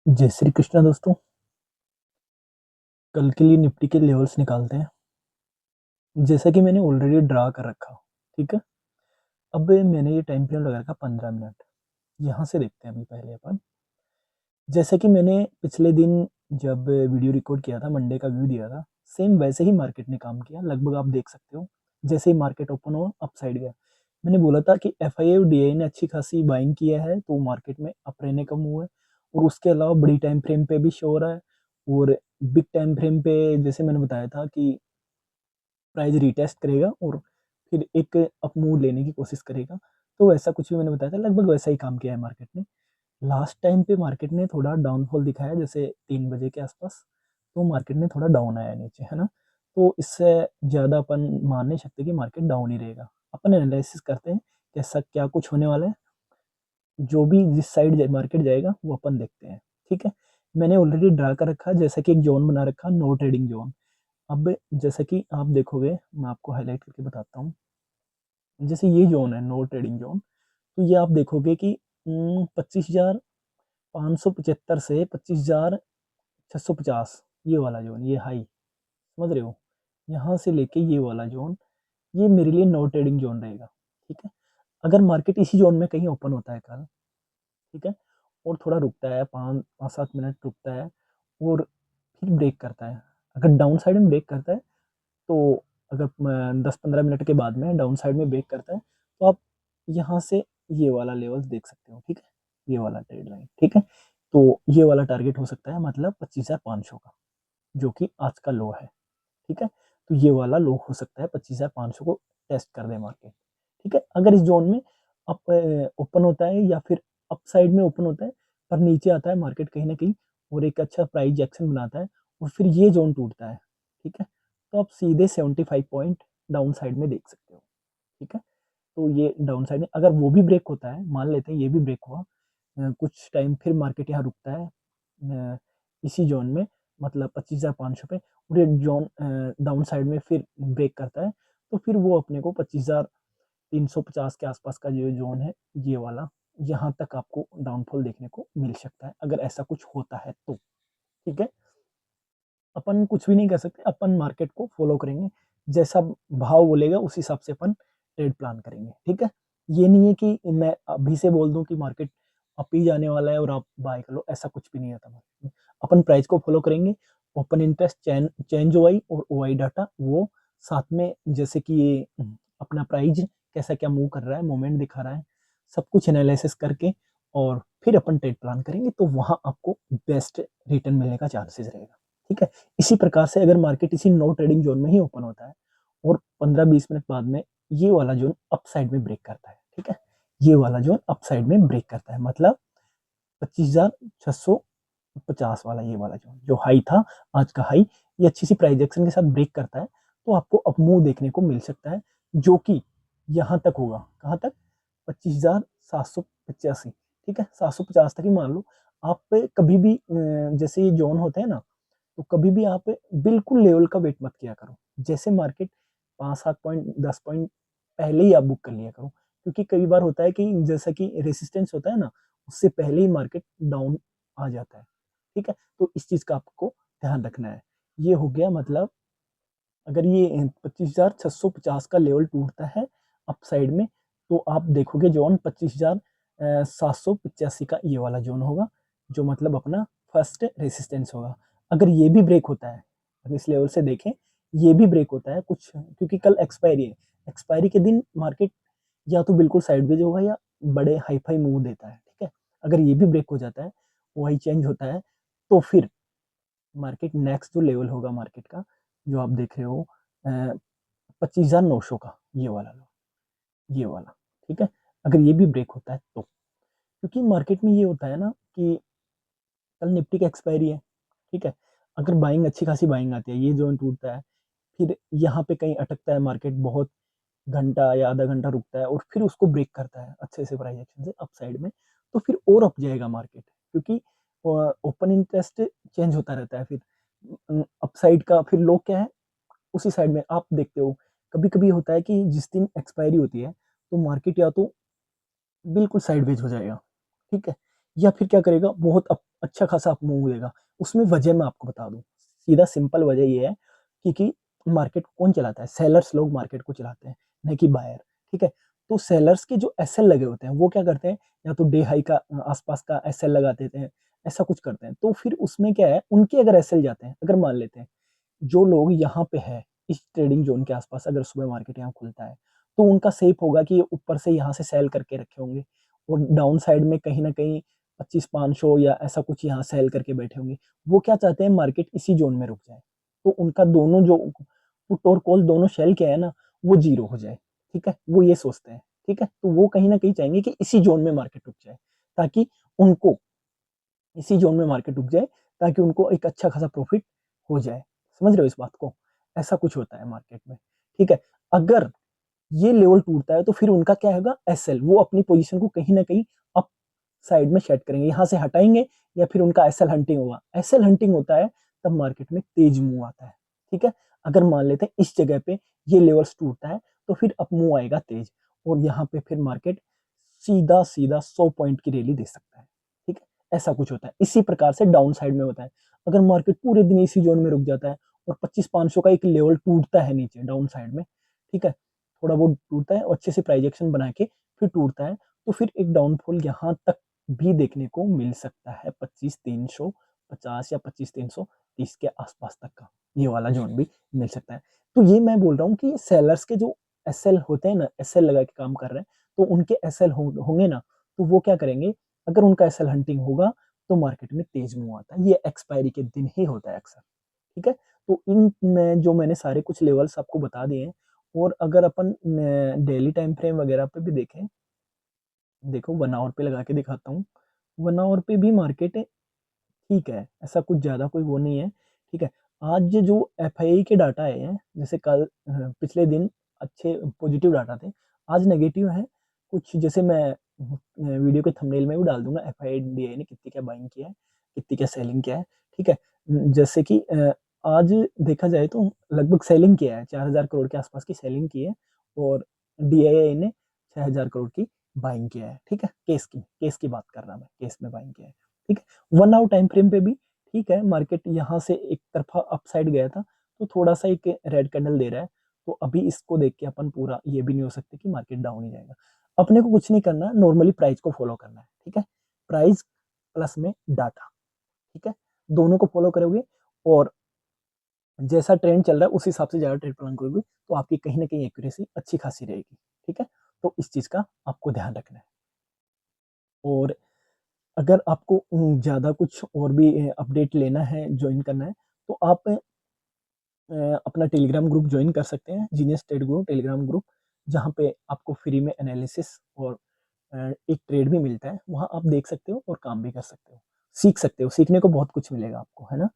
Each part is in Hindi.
जय श्री कृष्णा दोस्तों। कल के लिए निफ्टी के लेवल्स निकालते हैं। जैसा कि मैंने ऑलरेडी ड्रा कर रखा, ठीक है। अब मैंने ये टाइम फ्रेम लगा रखा 15 मिनट। यहाँ से देखते हैं अभी पहले अपन। जैसा कि मैंने पिछले दिन जब वीडियो रिकॉर्ड किया था, मंडे का व्यू दिया था, सेम वैसे ही मार्केट ने काम किया। लगभग आप देख सकते हो, जैसे ही मार्केट ओपन हुआ अप साइड गया। मैंने बोला था कि एफ आई और डी आई ने अच्छी खासी बाइंग किया है, तो मार्केट में अप रहने का मूव है। और उसके अलावा बड़ी टाइम फ्रेम पे भी शो हो रहा है। और बिग टाइम फ्रेम पे जैसे मैंने बताया था कि प्राइस रीटेस्ट करेगा और फिर एक अप मूव लेने की कोशिश करेगा। तो वैसा कुछ भी मैंने बताया था, लगभग वैसा ही काम किया है मार्केट ने। लास्ट टाइम पे मार्केट ने थोड़ा डाउनफॉल दिखाया, जैसे 3 बजे के आसपास। तो मार्केट ने थोड़ा डाउन आया नीचे, है ना। तो इससे ज़्यादा अपन मान नहीं सकते कि मार्केट डाउन ही रहेगा। अपन एनालिसिस करते हैं कैसा क्या कुछ होने वाला है। जो भी जिस साइड मार्केट जाएगा वो अपन देखते हैं, ठीक है। मैंने ऑलरेडी ड्रा कर रखा, जैसा कि एक जोन बना रखा, नो ट्रेडिंग जोन। अब जैसा कि आप देखोगे, मैं आपको हाईलाइट करके बताता हूँ। जैसे ये जोन है नो ट्रेडिंग जोन, तो ये आप देखोगे कि 25,575 से 25,650, ये वाला जोन, ये हाई, समझ रहे हो। यहाँ से लेके ये वाला जोन, ये मेरे लिए नो ट्रेडिंग जोन रहेगा, ठीक है। अगर मार्केट इसी जोन में कहीं ओपन होता है कल, ठीक है, और थोड़ा रुकता है, 5-7 मिनट रुकता है और फिर ब्रेक करता है। अगर डाउन साइड में ब्रेक करता है, तो अगर 10-15 मिनट के बाद में डाउन साइड में ब्रेक करता है, तो आप यहाँ से ये वाला लेवल्स देख सकते हो, ठीक है। ये वाला ट्रेड लाइन, ठीक है। तो ये वाला टारगेट हो सकता है, मतलब 25,500 का, जो कि आज का लो है, ठीक है। तो ये वाला लो हो सकता है 25,500 को टेस्ट कर दे मार्केट, ठीक है। अगर इस जोन में अप ओपन होता है या फिर अप साइड में ओपन होता है, पर नीचे आता है मार्केट कहीं ना कहीं और एक अच्छा प्राइस एक्शन बनाता है और फिर ये जोन टूटता है, ठीक है, तो आप सीधे 75 पॉइंट डाउन साइड में देख सकते हो, ठीक है। तो ये डाउन साइड में अगर वो भी ब्रेक होता है, मान लेते हैं ये भी ब्रेक हुआ, कुछ टाइम फिर मार्केट यहाँ रुकता है इसी जोन में, मतलब 25,500 पे, और ये जोन डाउन साइड में फिर ब्रेक करता है, तो फिर वो अपने को 25,350 के आसपास का जो जोन है, ये वाला, यहाँ तक आपको डाउनफॉल देखने को मिल सकता है अगर ऐसा कुछ होता है तो, ठीक है। अपन कुछ भी नहीं कर सकते, अपन मार्केट को फॉलो करेंगे, जैसा भाव बोलेगा उस हिसाब से अपन ट्रेड प्लान करेंगे, ठीक है। ये नहीं है कि मैं अभी से बोल दूं कि मार्केट अप ही जाने वाला है और आप बाय कर लो, ऐसा कुछ भी नहीं होता मार्केट में। अपन प्राइस को फॉलो करेंगे, ओपन इंटरेस्ट, चेंज ओआई और ओआई डाटा, वो साथ में, जैसे कि ये अपना प्राइस कैसा क्या मूव कर रहा है, मोमेंट दिखा रहा है, सब कुछ एनालिसिस करके और फिर अपन ट्रेड प्लान करेंगे, तो वहां आपको बेस्ट रिटर्न मिलने का चांसेस रहेगा, ठीक है। इसी प्रकार से अगर मार्केट इसी नो ट्रेडिंग जोन में ही ओपन होता है और 15-20 मिनट बाद में ये वाला जोन अप साइड में ब्रेक करता है, ठीक है, ये वाला जोन अप साइड में ब्रेक करता है, मतलब 25,650 वाला, ये वाला जोन जो हाई था, आज का हाई, ये अच्छी सी प्राइस एक्शन के साथ ब्रेक करता है, तो आपको अप मूव देखने को मिल सकता है, जो कि यहाँ तक होगा, कहाँ तक, 25,785, ठीक है, 750 तक ही मान लो। आप कभी भी जैसे ये जोन होते हैं ना, तो कभी भी आप बिल्कुल लेवल का वेट मत किया करो, जैसे मार्केट 5-7 पॉइंट 10 पॉइंट पहले ही आप बुक कर लिया करो, क्योंकि कई बार होता है कि जैसा कि रेसिस्टेंस होता है ना, उससे पहले ही मार्केट डाउन आ जाता है, ठीक है। तो इस चीज का आपको ध्यान रखना है। ये हो गया, मतलब अगर ये 25,650 का लेवल टूटता है अप साइड में, तो आप देखोगे जोन 25,785 का ये वाला जोन होगा, जो मतलब अपना फर्स्ट रेसिस्टेंस होगा। अगर ये भी ब्रेक होता है, अगर इस लेवल से देखें, ये भी ब्रेक होता है कुछ, क्योंकि कल एक्सपायरी है, एक्सपायरी के दिन मार्केट या तो बिल्कुल साइडवेज होगा या बड़े हाई फाई मूव देता है, ठीक है। अगर ये भी ब्रेक हो जाता है, वही चेंज होता है, तो फिर मार्केट नेक्स्ट जो लेवल होगा मार्केट का, जो आप देख रहे हो 25,900 का, ये वाला लो, ये वाला, ठीक है। अगर ये भी ब्रेक होता है तो, क्योंकि मार्केट में ये होता है ना कि कल निफ्टी का एक्सपायरी है, ठीक है। अगर बाइंग अच्छी खासी बाइंग आती है, ये जोन टूटता है, फिर यहाँ पे कहीं अटकता है मार्केट, बहुत घंटा या आधा घंटा रुकता है और फिर उसको ब्रेक करता है अच्छे से प्राइस एक्शन से अप साइड में, तो फिर और अप जाएगा मार्केट, क्योंकि ओपन इंटरेस्ट चेंज होता रहता है, फिर अप साइड का फिर लो क्या है, उसी साइड में आप देखते हो। कभी कभी होता है कि जिस दिन एक्सपायरी होती है, तो मार्केट या तो बिल्कुल साइडवेज हो जाएगा, ठीक है, या फिर क्या करेगा, बहुत अच्छा खासा अप मूव देगा। उसमें वजह मैं आपको बता दूं, सीधा सिंपल वजह ये है, क्योंकि मार्केट को कौन चलाता है, सेलर्स लोग मार्केट को चलाते हैं, न कि बायर। ठीक है, तो सेलर्स के जो एसएल लगे होते हैं वो क्या करते हैं, या तो डे हाई का आसपास का एसएल लगा देते हैं, ऐसा कुछ करते हैं। तो फिर उसमें क्या है, उनके अगर एसएल जाते हैं, अगर मान लेते हैं जो लोग यहाँ पे है इस ट्रेडिंग जोन के आसपास, अगर सुबह मार्केट यहाँ खुलता है, तो उनका सेफ होगा कि ये ऊपर से यहाँ से सेल करके रखे होंगे, और डाउन साइड में कहीं ना कहीं 25-500 या ऐसा कुछ यहाँ सेल करके बैठे होंगे। वो क्या चाहते हैं, मार्केट इसी जोन में रुक जाए, तो उनका दोनों जो पुट और कॉल दोनों शेल क्या है ना, वो जीरो हो जाए। ठीक है, वो ये सोचते हैं। ठीक है, तो वो कहीं ना कहीं चाहेंगे कि इसी जोन में मार्केट रुक जाए, ताकि उनको इसी जोन में मार्केट रुक जाए, ताकि उनको एक अच्छा खासा प्रॉफिट हो जाए। समझ रहे हो इस बात को, ऐसा कुछ होता है मार्केट में। ठीक है, अगर ये लेवल टूटता है तो फिर उनका क्या होगा, एसएल, वो अपनी पोजीशन को कहीं ना कहीं अप साइड में सेट करेंगे, यहाँ से हटाएंगे, या फिर उनका एसएल हंटिंग होगा। एसएल हंटिंग होता है तब मार्केट में तेज मूव आता है। ठीक है, अगर मान लेते हैं इस जगह पे ये लेवल्स टूटता है, तो फिर अप मूव आएगा तेज, और यहाँ पे फिर मार्केट सीधा सीधा 100 पॉइंट की रैली दे सकता है। ठीक है, ऐसा कुछ होता है। इसी प्रकार से डाउन साइड में होता है, अगर मार्केट पूरे दिन इसी जोन में रुक जाता है और 25-500 का एक लेवल टूटता है नीचे डाउन साइड में, ठीक है, थोड़ा बहुत टूटता है और अच्छे से प्राइजेक्शन बना के फिर टूटता है, तो फिर एक डाउनफॉल यहाँ तक भी देखने को मिल सकता है, 25,350 या 25,330 के आसपास तक का ये वाला जोन भी मिल सकता है। तो ये मैं बोल रहा हूँ कि सेलर्स के जो एसएल होते हैं ना, एसएल लगा के काम कर रहे हैं, तो उनके एसएल होंगे ना, तो वो क्या करेंगे, अगर उनका एसएल हंटिंग होगा तो मार्केट में तेज मूव आता है। ये एक्सपायरी के दिन ही होता है अक्सर। ठीक है, तो इन में जो मैंने सारे कुछ लेवल्स आपको बता दिए हैं, और अगर अपन डेली टाइम फ्रेम वगैरह पे भी देखें, देखो 1 आवर पे लगा के दिखाता हूँ। 1 आवर पे भी मार्केट ठीक है, ऐसा कुछ ज़्यादा कोई वो नहीं है। ठीक है, आज जो एफआईआई के डाटा आए हैं, जैसे कल पिछले दिन अच्छे पॉजिटिव डाटा थे, आज नेगेटिव है कुछ। जैसे मैं वीडियो के थंबनेल में भी डाल दूंगा, एफआईआई ने कितनी क्या बाइंग किया है, कितनी क्या सेलिंग किया है। ठीक है, जैसे कि आज देखा जाए तो लगभग सेलिंग किया है, 4,000 करोड़ के आसपास की सेलिंग की है, और डीआईआई ने 6,000 करोड़ की बाइंग किया है। ठीक है, केस की बात कर रहा मैं, केस में बाइंग किया है। ठीक है, 1 आवर टाइम फ्रेम पे भी ठीक है, मार्केट यहाँ से एक तरफा अपसाइड गया था, तो थोड़ा सा एक रेड कैंडल दे रहा है, तो अभी इसको देख के अपन पूरा ये भी नहीं हो सकते कि मार्केट डाउन ही जाएगा। अपने को कुछ नहीं करना, नॉर्मली प्राइस को फॉलो करना है। ठीक है, प्राइस प्लस में डाटा, ठीक है, दोनों को फॉलो करोगे, और जैसा ट्रेंड चल रहा है उस हिसाब से ज़्यादा ट्रेड प्लान करोगे, तो आपकी कहीं ना कहीं एक्यूरेसी अच्छी खासी रहेगी। ठीक है, तो इस चीज़ का आपको ध्यान रखना है। और अगर आपको ज़्यादा कुछ और भी अपडेट लेना है, ज्वाइन करना है, तो आप अपना टेलीग्राम ग्रुप ज्वाइन कर सकते हैं, genius trade group Telegram group, जहाँ पे आपको फ्री में एनालिसिस और एक ट्रेड भी मिलता है। वहाँ आप देख सकते हो और काम भी कर सकते हो, सीख सकते हो, सीखने को बहुत कुछ मिलेगा आपको, है ना।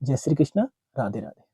जय श्री कृष्णा, राधे राधे।